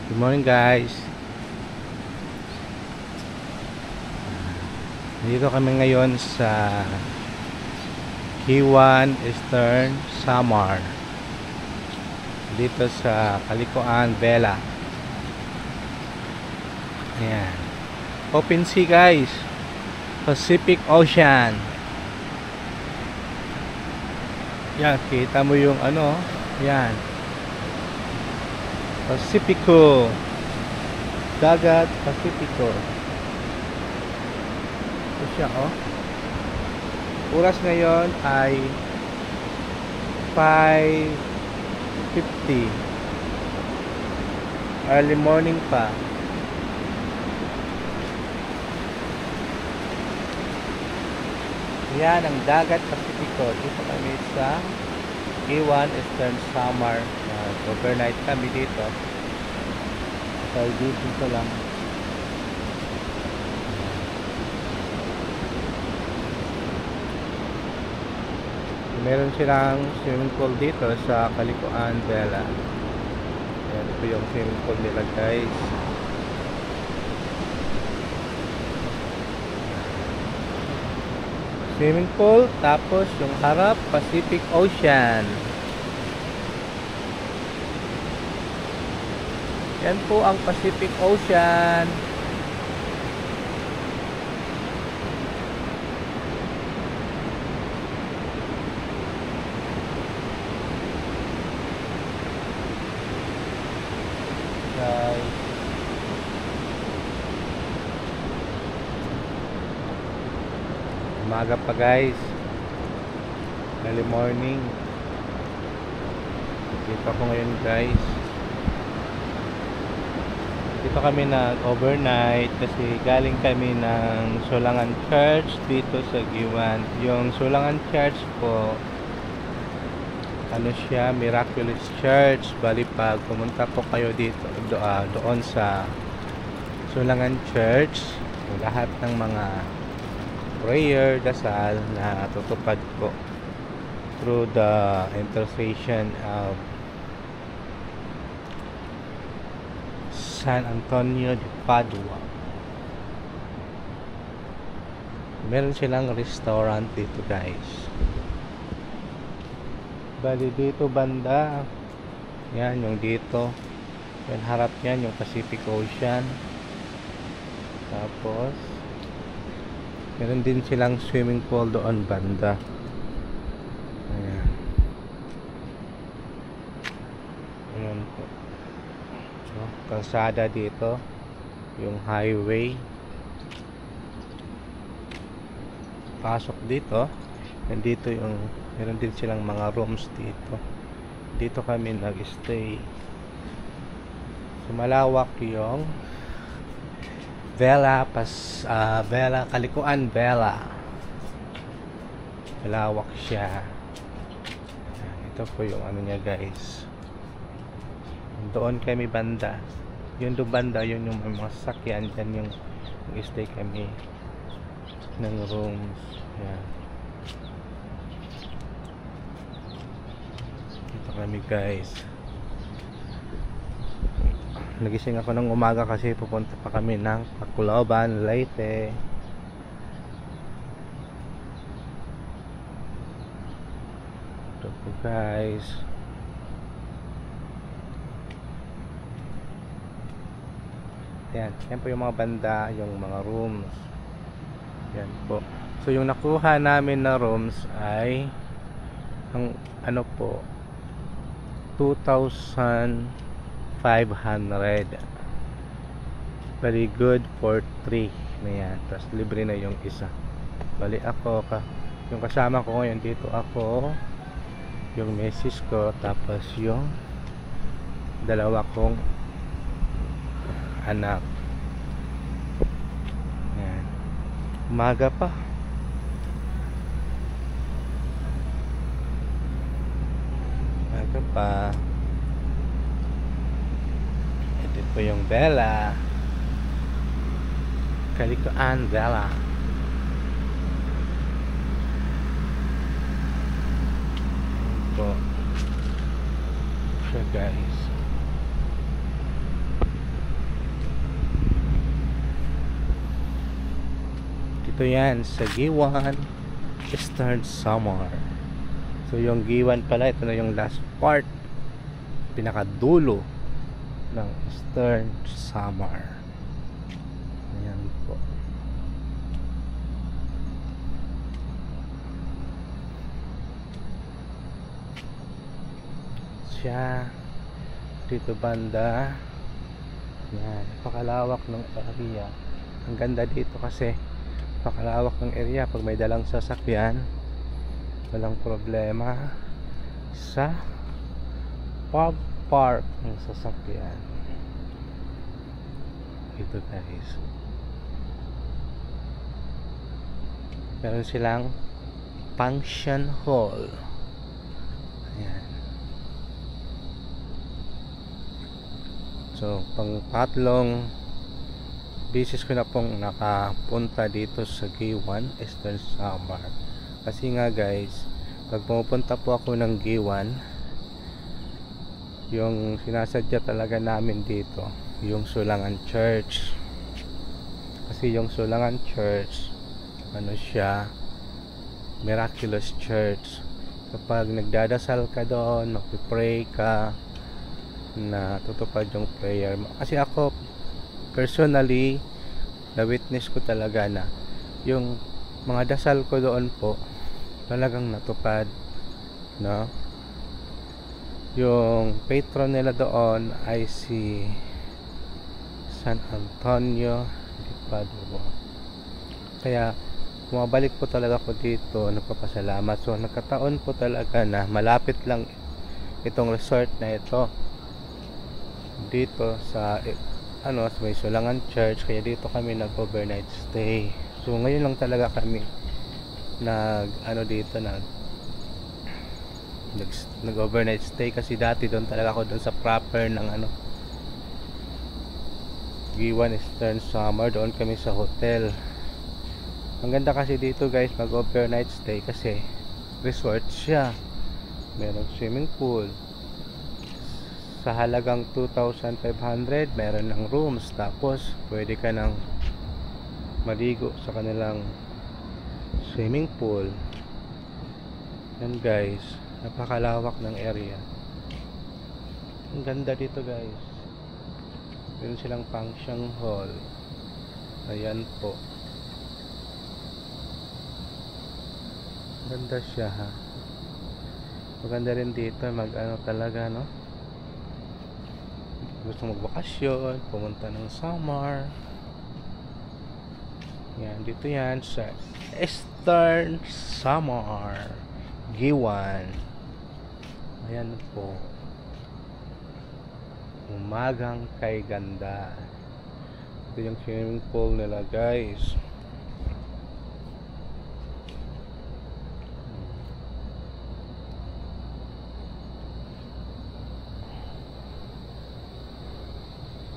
Good morning guys. Dito kami ngayon sa Kiwan Eastern Samar. Dito sa Kalikuan, Vela. Ayan. Open sea guys. Pacific Ocean. Yan, kita mo yung ano. Yan. Pacifico. Dagat Pacifico. Ito siya, oh. Oras ngayon ay 5:50. Early morning pa. Yan ang dagat Pacifico. Dito kami sa Kiwan Eastern Samar. Overnight kami dito. So dito lang. Meron silang swimming pool dito sa Kalikuan, Vela. Yan po yung swimming pool nila guys. Swimming pool, tapos yung harap Pacific Ocean. Yan po ang Pacific Ocean. Guys, umaga pa guys. Early morning. Dito ako ngayon guys. Dito kami nag-overnight kasi galing kami ng Sulangan Church dito sa Kiwan. Yung Sulangan Church po, ano siya, Miraculous Church. Bali pag pumunta po kayo dito doon sa Sulangan Church, lahat ng mga prayer, dasal na tutupad po through the intercession of San Antonio de Padua. Meron silang restaurant dito guys. Bali dito banda, yan yung dito, yan harap yan yung Pacific Ocean. Tapos meron din silang swimming pool doon banda. Ayan. Ayan po. So, kalsada dito, yung highway. Pasok dito. Nandito yung meron din silang mga rooms dito. Dito kami nag-stay. So, malawak yung Vela Vela, Kalikuan, Vela. Malawak siya. Ito po yung ano niya guys. Doon kami banda. Yun doon banda, yun yung mga sasakyan. Dyan yung nag-stay kami ng rooms. Yan. Dito kami guys. Nagising ako ng umaga kasi pupunta pa kami ng Tacloban, Leyte. Ito po guys. Yan, yan po yung mga banda, yung mga rooms. Yan po. So yung nakuha namin na rooms ay ang ano po, 2,500. Very good for 3 na yan. Tapos libre na yung isa. Bali ako yung kasama ko ngayon dito, ako, yung misis ko, tapos yung dalawa kong anak. Yan. Umaga pa. Umaga pa. Ito po yung Vela. Kalikuan, Vela. Ito po siya guys. Dito yan sa Giwan, Eastern Samar. So yung Giwan pala, ito na yung last part, pinakadulo ng Eastern Samar. Ayan po. Siya dito banda. Yan, pakalawak ng area. Ang ganda dito kasi pakalawak ng area. Pag may dalang sasakyan, walang problema sa pag-park ng sasakyan. Ito guys, meron silang function hall. Ayan. So pang tatlong beses ko na pong nakapunta dito sa Giwan, Eastern Samar. Kasi nga guys, pag pumupunta po ako ng Giwan, yung sinasadya talaga namin dito yung Sulangan Church. Kasi yung Sulangan Church, ano siya, miraculous church. Kapag nagdadasal ka doon, magpipray ka, na tutupad yung prayer mo. Kasi ako personally, na witness ko talaga na yung mga dasal ko doon po talagang natupad, no? Yung patron nila doon ay si San Antonio de Padua. Kaya bumabalik po talaga ako dito, nagpapasalamat. So nagkataon po talaga na malapit lang itong resort na ito dito sa sa may Sulangan Church, kaya dito kami nag-overnight stay. So ngayon lang talaga kami nag-overnight stay, kasi dati doon talaga ako doon sa proper ng Giwan Eastern Samar, doon kami sa hotel. Ang ganda kasi dito guys mag-overnight stay kasi resort siya, merong swimming pool. Sa halagang 2,500 meron ng rooms, tapos pwede ka nang maligo sa kanilang swimming pool. Yan guys, napakalawak ng area. Ang ganda dito guys. Meron silang function hall. Ayan po, ganda siya ha. Maganda rin dito talaga, no? Gusto magbakasyon, pumunta ng Samar. Yan, dito yan sa Eastern Samar, Giwan. Ayan po, umagang kay ganda. Ito yung swimming pool nila guys.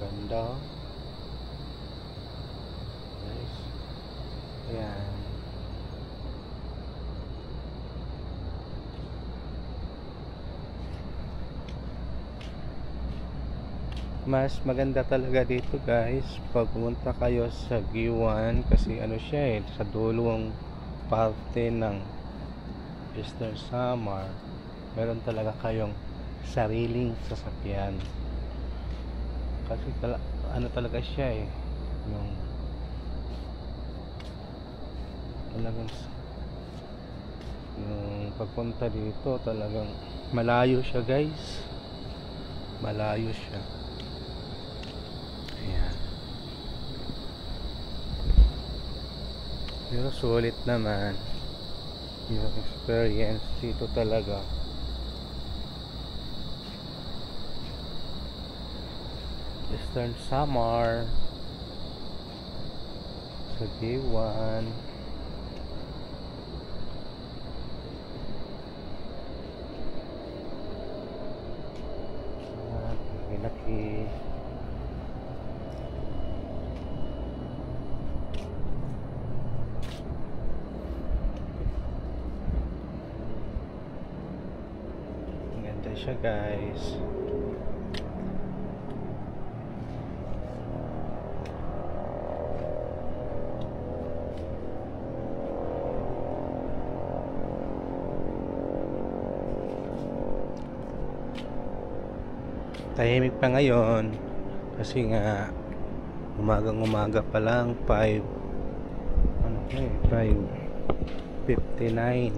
Ganda guys. Ayan. Mas maganda talaga dito guys pag pumunta kayo sa Giwan, kasi siya sa dulong parte ng Eastern Samar, meron talaga kayong sariling sasakyan. Kasi talaga siya yung talagang yung pagpunta dito talagang malayo siya guys, malayo siya. Ayan. Pero sulit naman yung experience dito talaga. Eastern Samar sa Giwan. Laki. Maganda siya guys. tahimik pa ngayon kasi nga umaga pa lang 5:59.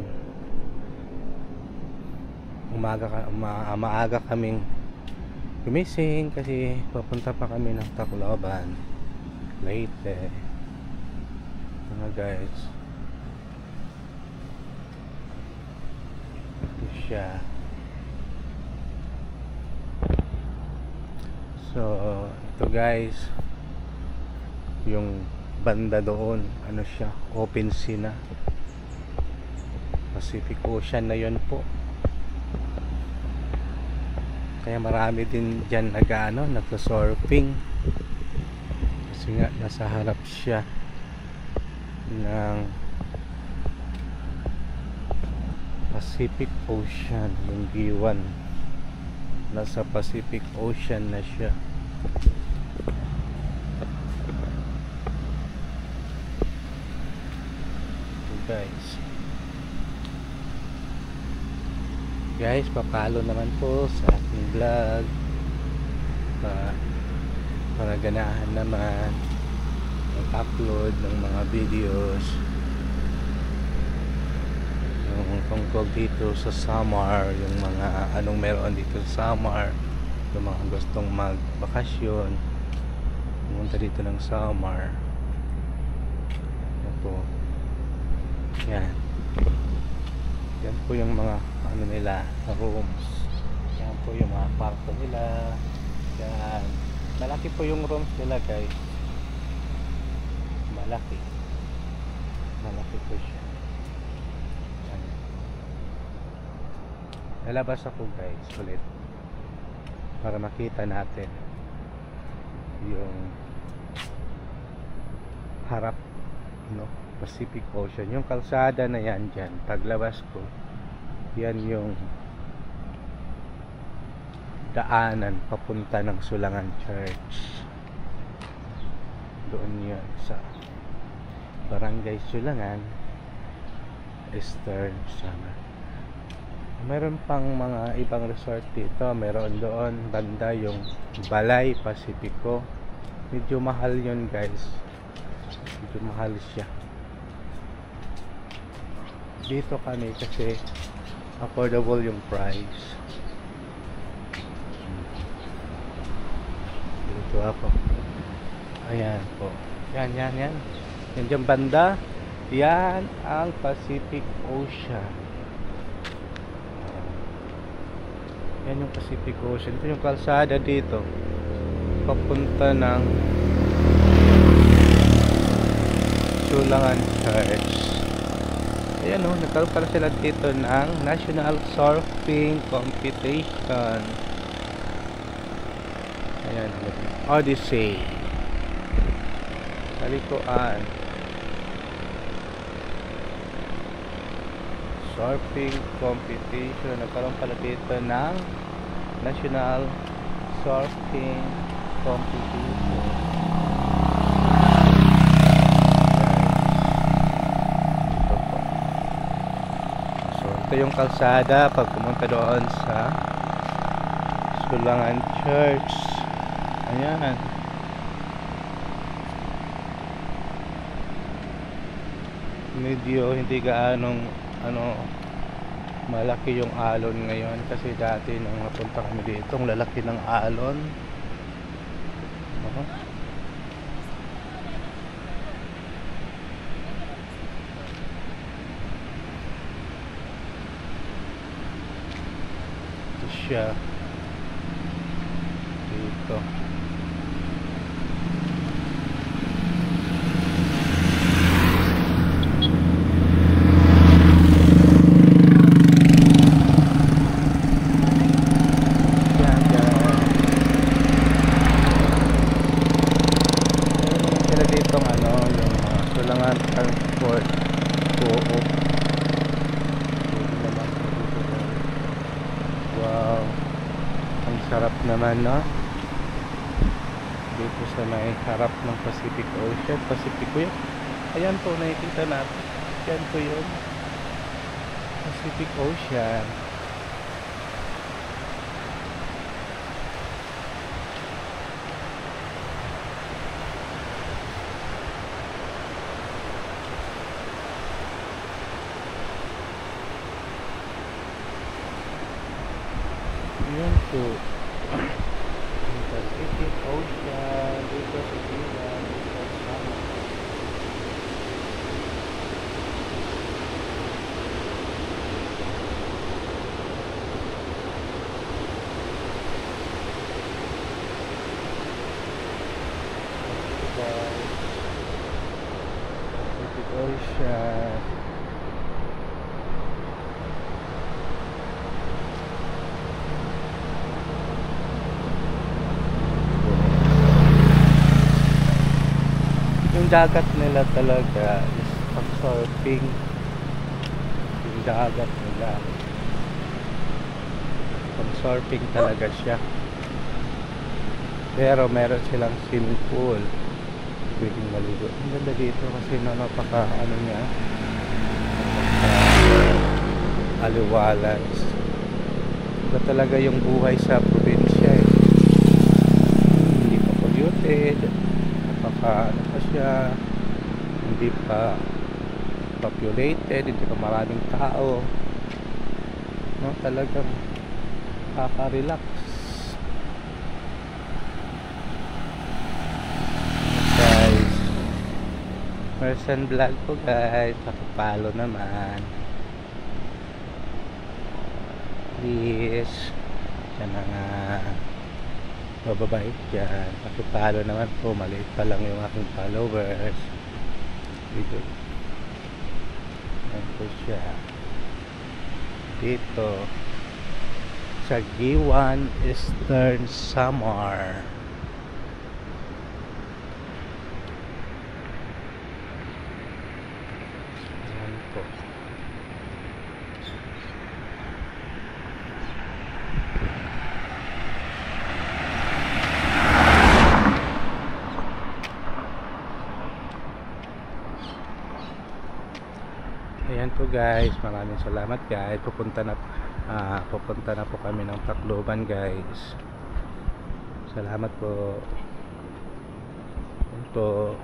Maaga kaming gumising kasi papunta pa kami ng Tacloban, Leyte. Mga guys, ito siya. So ito guys, yung banda doon, ano siya, open sea na, Pacific Ocean na yun po. Kaya marami din dyan nagsa-surfing kasi nga nasa harap siya ng Pacific Ocean. Yung Giwan nasa Pacific Ocean na siya. Guys, papalo naman po sa aking vlog para ganahan naman mag-upload ng mga videos yung tungkol dito sa Samar, yung mga anong meron dito sa Samar, yung mga gustong magbakasyon pumunta dito ng Samar. Yan po, yan po yung mga ano nila, rooms. Yan po yung mga kwarto nila. Yan, malaki po yung rooms nila guys, malaki po siya. Yan. Lalabas ako guys ulit para makita natin yung harap, Pacific Ocean. Yung kalsada na yan dyan, paglabas ko, yan yung daanan papunta ng Sulangan Church. Doon yan sa Barangay Sulangan, Eastern Samar. Meron pang mga ibang resort dito. Meron doon banda yung Balay Pacifico. Medyo mahal yun guys, medyo mahal siya. Dito kami kasi affordable yung price. Dito ako. Ayan po. Yan. Yan dyan banda. Yan ang Pacific Ocean. Yan yung Pacific Ocean. Ito yung kalsada dito papunta ng Sulangan Church. Ayan nagkaroon pala sila dito ng National Surfing Competition. Ayan, Odyssey. Talikuan. Surfing Competition. Nagkaroon pala dito ng National Surfing Competition. Ito yung kalsada pag pumunta doon sa Sulangan Church. Ayan. Medyo hindi gaanong malaki yung alon ngayon kasi dati nung napunta kami dito, ang lalaki ng alon. Siya dito. Sila dito yung Sulangan Transport Co-op. Wow, ang sarap naman dito sa may harap ng Pacific Ocean. Pacific yun. Ayan po, nakikita natin. Yan po yun, Pacific Ocean. to Pacific Ocean dito sa Giwan, sa Samar. Pacific Ocean. Yung dagat nila talaga is pag-surfing. Yung dagat nila pag-surfing talaga siya. Pero meron silang swimming pool. Pwedeng maligo. Ang ganda dito kasi napaka ano niya, aliwalas. Iba talaga yung buhay sa probinsya eh. Hindi pa polluted, napaka ano pa siya, hindi pa populated, hindi pa maraming tao, no? Talagang nakaka-relax. Guys, Merson vlog po guys, pakipalo naman please sa mga mababait dyan. Pakipalo naman po, maliit pa lang yung aking followers dito. Ayan po siya dito sa Giwan, Eastern Samar. Ayan po. Ayan po guys, maraming salamat guys. Pupunta na po kami ng Tacloban guys. Salamat po. Ayan po.